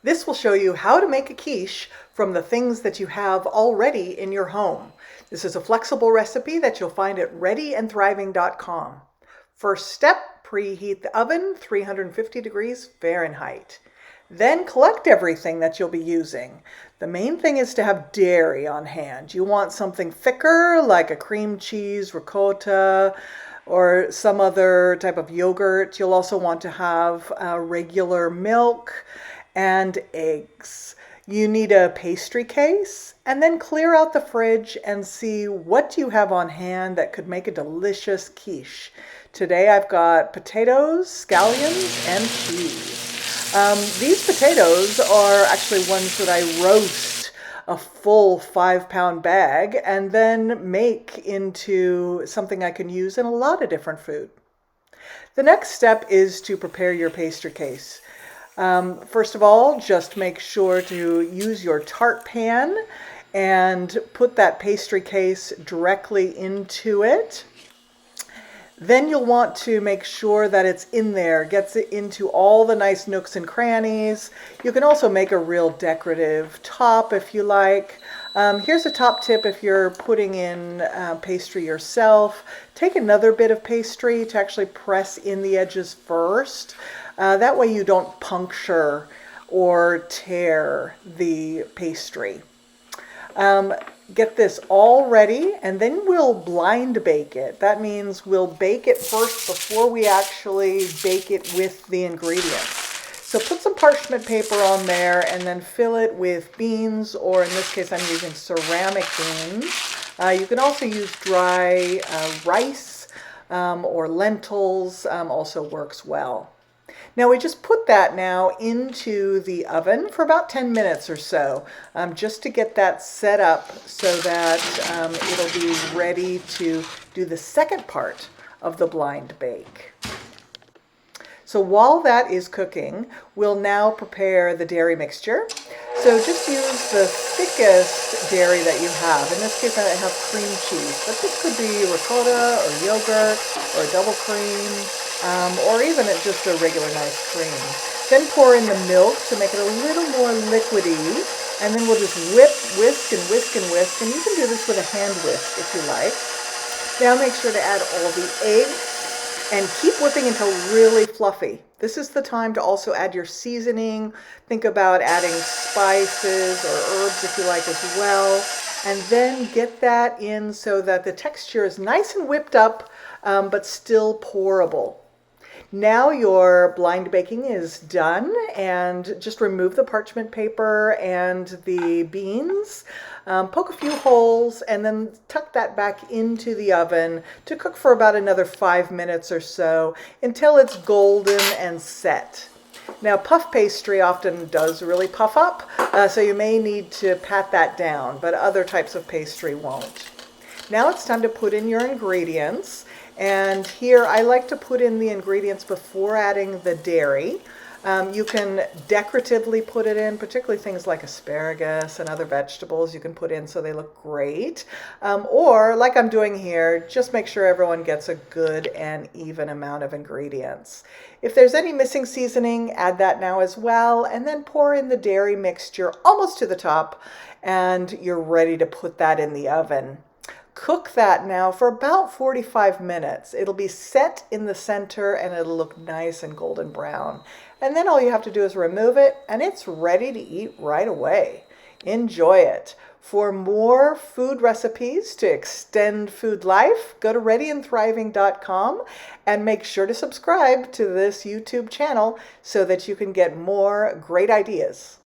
This will show you how to make a quiche from the things that you have already in your home. This is a flexible recipe that you'll find at readyandthriving.com. First step, preheat the oven 350 degrees Fahrenheit. Then collect everything that you'll be using. The main thing is to have dairy on hand. You want something thicker like a cream cheese, ricotta, or some other type of yogurt. You'll also want to have regular milk and eggs. You need a pastry case, and then clear out the fridge and see what you have on hand that could make a delicious quiche. Today I've got potatoes, scallions, and cheese. These potatoes are actually ones that I roast a full 5-pound bag and then make into something I can use in a lot of different food. The next step is to prepare your pastry case. First of all, just make sure to use your tart pan and put that pastry case directly into it. Then you'll want to make sure that it's in there, gets it into all the nice nooks and crannies. You can also make a real decorative top if you like. Here's a top tip if you're putting in pastry yourself. Take another bit of pastry to actually press in the edges first. That way you don't puncture or tear the pastry. Get this all ready, and then we'll blind bake it. That means we'll bake it first before we actually bake it with the ingredients. So put some parchment paper on there and then fill it with beans, or in this case I'm using ceramic beans. You can also use dry rice or lentils, also works well. Now we just put that now into the oven for about 10 minutes or so, just to get that set up so that it'll be ready to do the second part of the blind bake. So while that is cooking, we'll now prepare the dairy mixture. So just use the thickest dairy that you have. In this case I have cream cheese, but this could be ricotta or yogurt or double cream. Or even just a regular nice cream. Then pour in the milk to make it a little more liquidy, and then we'll just whisk and whisk and whisk, and you can do this with a hand whisk if you like. Now make sure to add all the eggs and keep whipping until really fluffy. This is the time to also add your seasoning. Think about adding spices or herbs if you like as well, and then get that in so that the texture is nice and whipped up, but still pourable. Now your blind baking is done, and just remove the parchment paper and the beans, poke a few holes, and then tuck that back into the oven to cook for about another 5 minutes or so until it's golden and set. Now puff pastry often does really puff up, so you may need to pat that down, but other types of pastry won't. Now it's time to put in your ingredients. And here I like to put in the ingredients before adding the dairy. You can decoratively put it in, particularly things like asparagus and other vegetables you can put in so they look great. Or like I'm doing here, just make sure everyone gets a good and even amount of ingredients. If there's any missing seasoning, add that now as well, and then pour in the dairy mixture almost to the top, and you're ready to put that in the oven. Cook that now for about 45 minutes. It'll be set in the center and it'll look nice and golden brown. And then all you have to do is remove it, and it's ready to eat right away. Enjoy it. For more food recipes to extend food life, go to readyandthriving.com and make sure to subscribe to this YouTube channel so that you can get more great ideas.